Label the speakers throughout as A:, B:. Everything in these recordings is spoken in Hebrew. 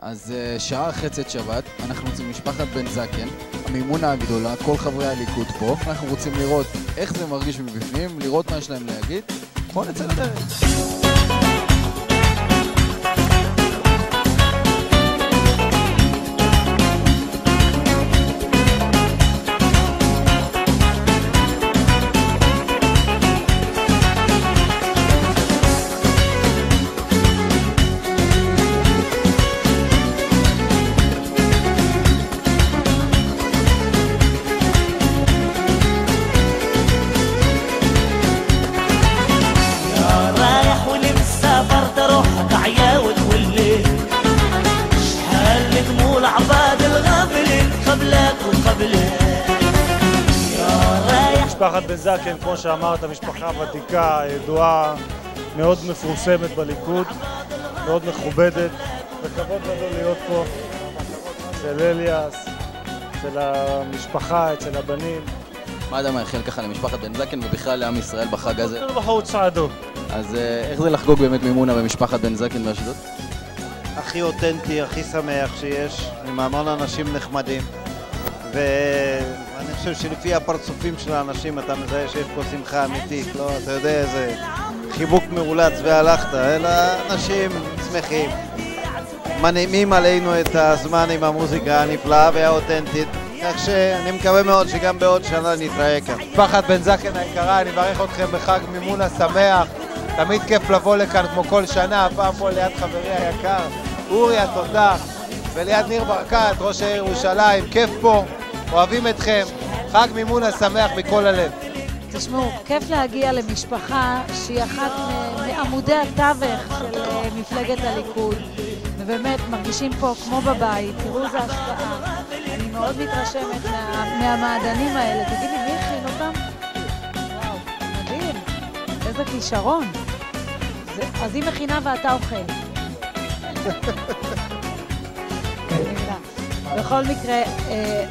A: אז שעה חצת שבת, אנחנו רוצים משפחת בן זקן, המימונה הגדולה, כל חברי הליכוד פה. אנחנו רוצים לראות איך זה מרגיש מבפנים, לראות מה יש להם להגיד. בואו נצא לדרך.
B: משפחת בן זקן, כמו שאמרת, משפחה ותיקה, ידועה, מאוד מפורסמת בליכוד, מאוד מכובדת, וכבוד גדול להיות פה אצל אליאס, אצל המשפחה, אצל הבנים.
A: מה אתה מאחל ככה למשפחת בן זקן ובכלל לעם ישראל בחג הזה?
B: כל בחרות צעדו.
A: אז איך זה לחגוג באמת מימונה במשפחת בן זקן באשדוד?
C: הכי אותנטי, הכי שמח שיש, עם המון אנשים נחמדים. ואני חושב שלפי הפרצופים של האנשים אתה מזהה שיש פה שמחה אמיתית, לא? אתה יודע איזה חיבוק מאולץ והלכת, אלא אנשים שמחים, מנעימים עלינו את הזמן עם המוזיקה הנפלאה והאותנטית, כך שאני מקווה מאוד שגם בעוד שנה נתראה כאן.
D: משפחת בן זקן היקרה, אני מברך אתכם בחג מימונה שמח, תמיד כיף לבוא לכאן כמו כל שנה, הפעם פה ליד חברי היקר, אורי התותח, וליד ניר ברקת, ראש העיר ירושלים, כיף פה. אוהבים אתכם, חג מימונה שמח מכל הלב.
E: תשמעו, כיף להגיע למשפחה שהיא אחת מעמודי התווך של מפלגת הליכוד, ובאמת מרגישים פה כמו בבית, תראו איזה השפעה. אני מאוד מתרשמת מהמעדנים האלה. תגידי, מי הכין אותם? וואו, מדהים, איזה כישרון. אז היא מכינה ואתה אוכל. בכל מקרה,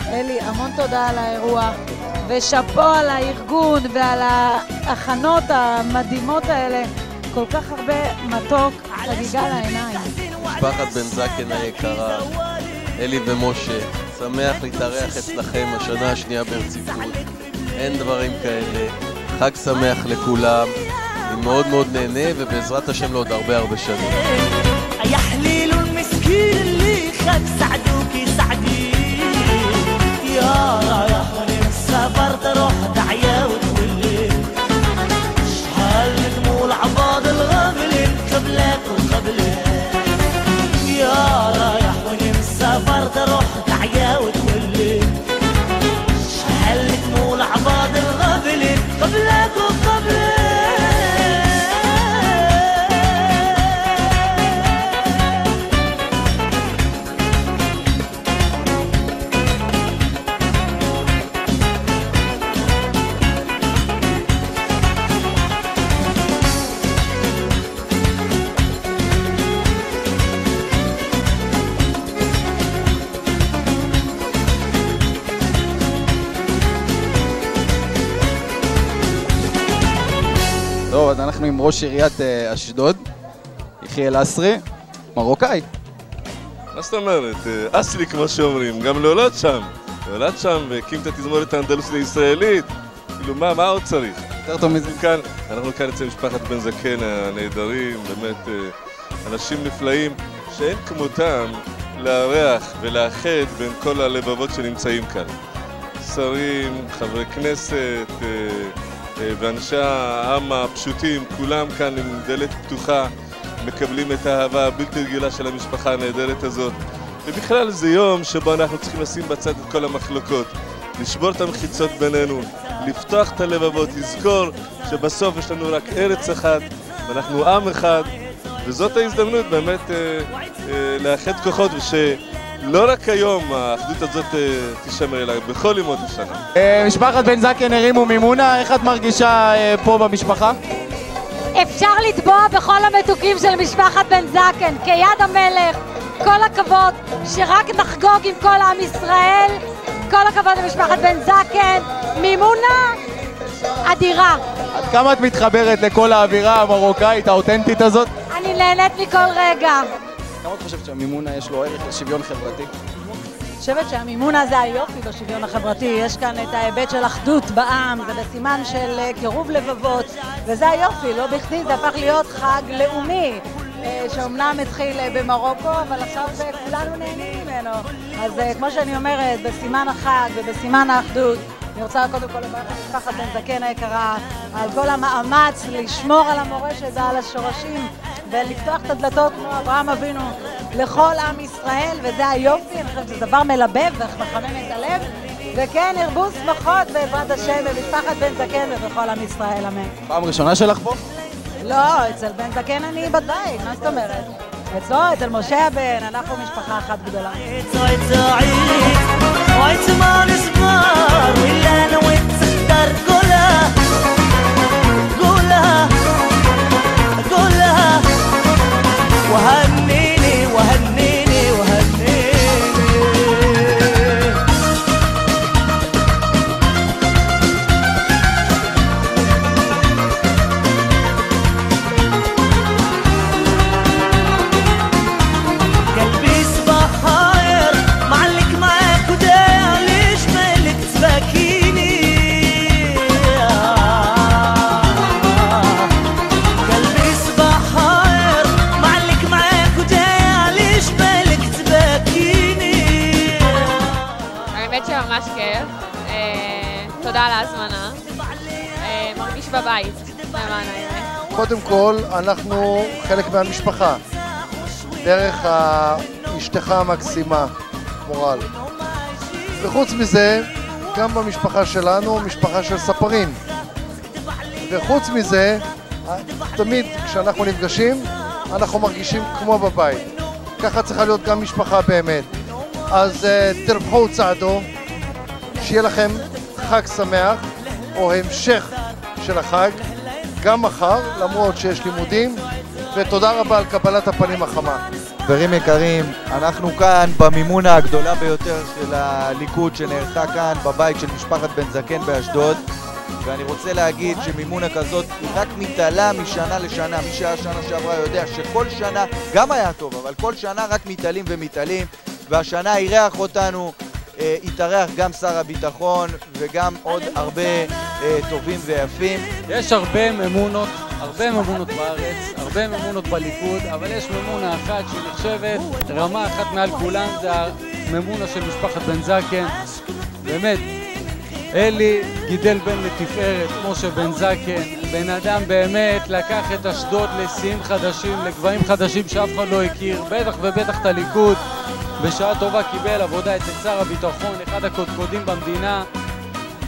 E: אלי, המון תודה על האירוע, ושפו על הארגון ועל ההכנות המדהימות האלה. כל כך הרבה מתוק, חגיגה לעיניים.
F: משפחת בן זקן היקרה, אלי ומשה, שמח להתארח אצלכם השנה השנייה ברציפות. אין דברים כאלה. חג שמח לכולם. אני מאוד מאוד נהנה, ובעזרת השם לעוד הרבה שנים.
G: يا حليل المسكين اللي خد سعدوكي سعدي يا رايح من السفر تروح دعيا وتولي شحال دموع العباد الغافلين قبلك وقبلك يا رايح من السفر تروح دعيا وتولي شحال دموع العباد الغافلين قبلك وقبلك.
A: טוב, אז אנחנו עם ראש עיריית אשדוד, יחיאל אסרי, מרוקאי.
F: מה זאת אומרת? אסלי כמו שאומרים, גם נולד שם והקים את התזמורת האנדלוסית הישראלית. כאילו מה עוד צריך?
A: יותר טוב מזה.
F: אנחנו כאן אצל משפחת בן זקן הנהדרים, באמת אנשים נפלאים שאין כמותם לארח ולאחד בין כל הלבבות שנמצאים כאן. שרים, חברי כנסת ואנשי העם הפשוטים, כולם כאן עם דלת פתוחה, מקבלים את האהבה הבלתי רגילה של המשפחה הנהדרת הזאת. ובכלל זה יום שבו אנחנו צריכים לשים בצד את כל המחלוקות, לשבור את המחיצות בינינו, לפתוח את הלבבות, לזכור שבסוף יש לנו רק ארץ אחת ואנחנו עם אחד, וזאת ההזדמנות באמת לאחד כוחות, ושלא רק היום האחדות הזאת תשמר, אלא בכל ימות השנה.
D: משפחת בן זקן הרימו מימונה, איך את מרגישה פה במשפחה?
E: אפשר לטבוע בכל המתוקים של משפחת בן זקן, כיד המלך. כל הכבוד, שרק נחגוג עם כל עם ישראל. כל הכבוד למשפחת בן זקן, מימונה אדירה.
D: עד כמה את מתחברת לכל האווירה המרוקאית האותנטית הזאת?
E: אני נהנית מכל רגע.
A: כמה את חושבת שהמימונה יש לו ערך לשוויון חברתי?
E: אני חושבת שהמימונה זה היופי בשוויון החברתי, יש כאן את ההיבט של אחדות בעם, זה בסימן של קירוב לבבות, וזה היופי, לא בכדי זה הפך להיות חג לאומי, שאומנם התחיל במרוקו, אבל עכשיו כולנו נהנים ממנו. אז כמו שאני אומרת, בסימן החג ובסימן האחדות, אני רוצה קודם כל לברך את משפחת בן זקן היקרה על כל המאמץ לשמור על המורשת ועל השורשים ולפתוח את הדלתות כמו אברהם אבינו לכל עם ישראל, וזה היופי, אני חושבת שזה דבר מלבב ומחמם את הלב, וכן, ירבו שמחות בעזרת השם במשפחת בן זקן ובכל עם ישראל, אמן.
A: פעם ראשונה שלך פה?
E: לא, אצל בן זקן אני בבית, מה זאת אומרת? אצלו, אצל משה הבן, אנחנו משפחה אחת גדולה.
G: وهنيني وهنيني وهنيني قلبي صباح خير معلق معاك وداع ليش مالك تبكيني قلبي صباح خير معلق معاك وداع ليش مالك تبكيني
H: האמת שממש כיף, תודה על ההזמנה, מרגיש בבית, למען האמת.
I: קודם כל, אנחנו חלק מהמשפחה, דרך אשתך המקסימה, מורל. וחוץ מזה, גם במשפחה שלנו, משפחה של ספרים. וחוץ מזה, תמיד כשאנחנו נפגשים, אנחנו מרגישים כמו בבית. ככה צריכה להיות גם משפחה באמת. אז תרבחו וצעדו, שיהיה לכם חג שמח, או המשך של החג, גם מחר, למרות שיש לימודים, ותודה רבה על קבלת הפנים החמה.
C: חברים יקרים, אנחנו כאן במימונה הגדולה ביותר של הליכוד שנערכה כאן בבית של משפחת בן זקן באשדוד, ואני רוצה להגיד שמימונה כזאת היא רק מתעלה משנה לשנה. מי שהיה שנה שעברה יודע שכל שנה, גם היה טוב, אבל כל שנה רק מתעלים ומתעלים, והשנה אירח אותנו, התארח גם שר הביטחון וגם עוד הרבה טובים ויפים.
J: יש הרבה ממונות בארץ, הרבה ממונות בליכוד, אבל יש ממונה אחת שהיא נחשבת רמה אחת מעל כולם, זה הממונה של משפחת בן זקן. באמת, אלי גידל בן לתפארת, משה בן זקן, בן אדם באמת לקח את אשדוד לשיאים חדשים, לגבהים חדשים שאף אחד לא הכיר, בטח ובטח את הליכוד. בשעה טובה קיבל עבודה אצל שר הביטחון, אחד הקודקודים במדינה.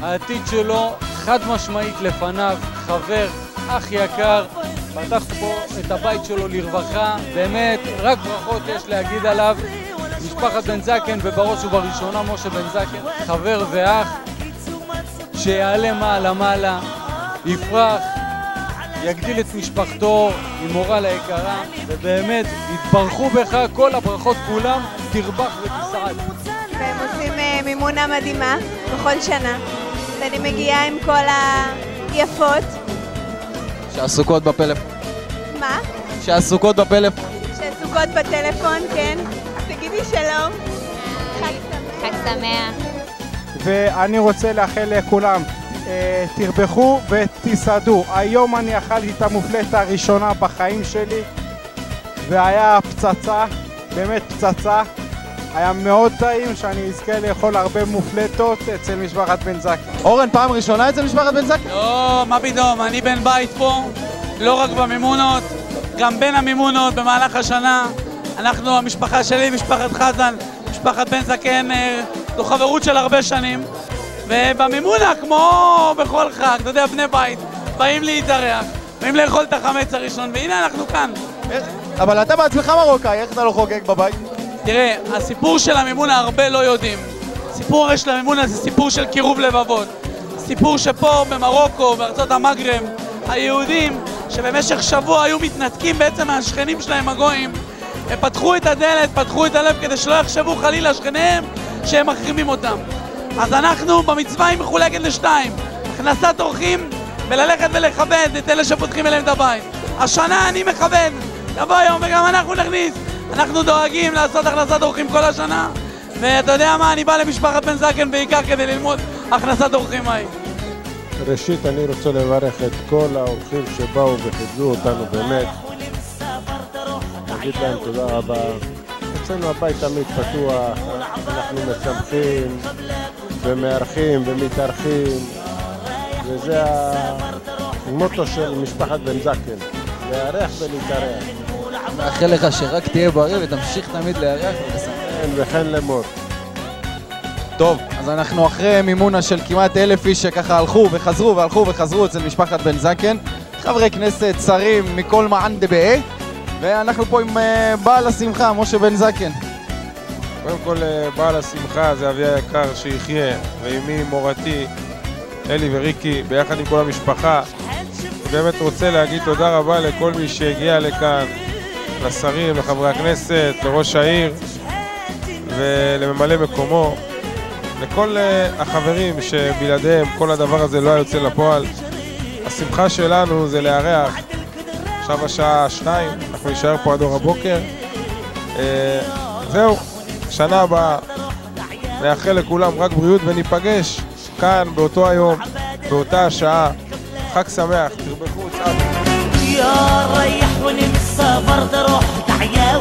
J: העתיד שלו חד משמעית לפניו, חבר, אח יקר, פתח פה את הבית שלו לרווחה, באמת רק ברכות יש להגיד עליו. משפחת בן זקן ובראש ובראשונה משה בן זקן, חבר ואח, שיעלה מעלה, יפרח, יגדיל את משפחתו עם מורל היקרה, ובאמת יתברכו בך כל הברכות כולם, תרבח ותסעד.
K: והם עושים מימונה מדהימה בכל שנה, ואני מגיעה עם כל היפות.
A: שעסוקות בפלאפון.
K: מה?
A: שעסוקות בפלאפון.
K: שעסוקות בטלפון, כן. תגידי שלום. חג שמח.
L: ואני רוצה לאחל לכולם, תרבחו ותסעדו. היום אני אכלתי את המופלטה הראשונה בחיים שלי, והיה פצצה, באמת פצצה. היה מאוד טעים שאני אזכה לאכול הרבה מופלטות אצל משפחת בן זקן.
A: אורן, פעם ראשונה אצל משפחת בן זקן?
J: לא, מה פתאום, אני בן בית פה, לא רק במימונות, גם בין המימונות במהלך השנה. אנחנו, המשפחה שלי, משפחת חזן, משפחת בן זקן, זו חברות של הרבה שנים. ובמימונה, כמו בכל חג, אתה יודע, בני בית, באים להתארח, באים לאכול את החמץ הראשון, והנה אנחנו כאן.
A: אבל אתה בעצמך מרוקאי, איך אתה לא חוגג בבית?
J: תראה, הסיפור של המימונה הרבה לא יודעים. סיפור של המימונה זה סיפור של קירוב לבבות. סיפור שפה במרוקו, בארצות המגרב, היהודים שבמשך שבוע היו מתנתקים בעצם מהשכנים שלהם הגויים, הם פתחו את הדלת, פתחו את הלב כדי שלא יחשבו חלילה שכניהם שהם מחרימים אותם. אז אנחנו במצווה היא מחולקת לשתיים, הכנסת אורחים וללכת ולכבד את אלה שפותחים אליהם את הבית. השנה אני מכבד, יבוא יום וגם אנחנו נכניס
M: אנחנו דואגים לעשות הכנסת אורחים כל השנה, ואתה יודע מה, אני בא למשפחת בן זקן בעיקר כדי ללמוד הכנסת אורחים מהי.
N: ראשית אני רוצה לברך את כל האורחים שבאו וכיבדו אותנו באמת. נגיד להם תודה רבה. אצלנו הבית תמיד פתוח, אנחנו משמחים ומארחים ומתארחים, וזה המוטו של משפחת בן זקן, לארח ולהתארח.
A: מאחל לך שרק תהיה בריא ותמשיך תמיד לארח ולשמח.
N: כן, וכן לאמור.
A: טוב, אז אנחנו אחרי מימונה של כמעט 1,000 איש שככה הלכו וחזרו והלכו וחזרו אצל משפחת בן זקן, חברי כנסת, שרים מכל מען דבעה, ואנחנו פה עם בעל השמחה, משה בן זקן.
O: קודם כל, בעל השמחה זה אבי היקר שיחיה, ואימי מורתי, אלי וריקי, ביחד עם כל המשפחה. באמת רוצה להגיד תודה רבה לכל מי שהגיע לכאן, לשרים, לחברי הכנסת, לראש העיר ולממלא מקומו, לכל החברים שבלעדיהם כל הדבר הזה לא היה יוצא לפועל. השמחה שלנו זה לארח. עכשיו השעה 2, אנחנו נשאר פה עד אור הבוקר. זהו, שנה הבאה נאחל לכולם רק בריאות וניפגש כאן באותו היום, באותה השעה. חג שמח, תרבחו, צעד.
G: يا ريح وننسى برد روح تعيا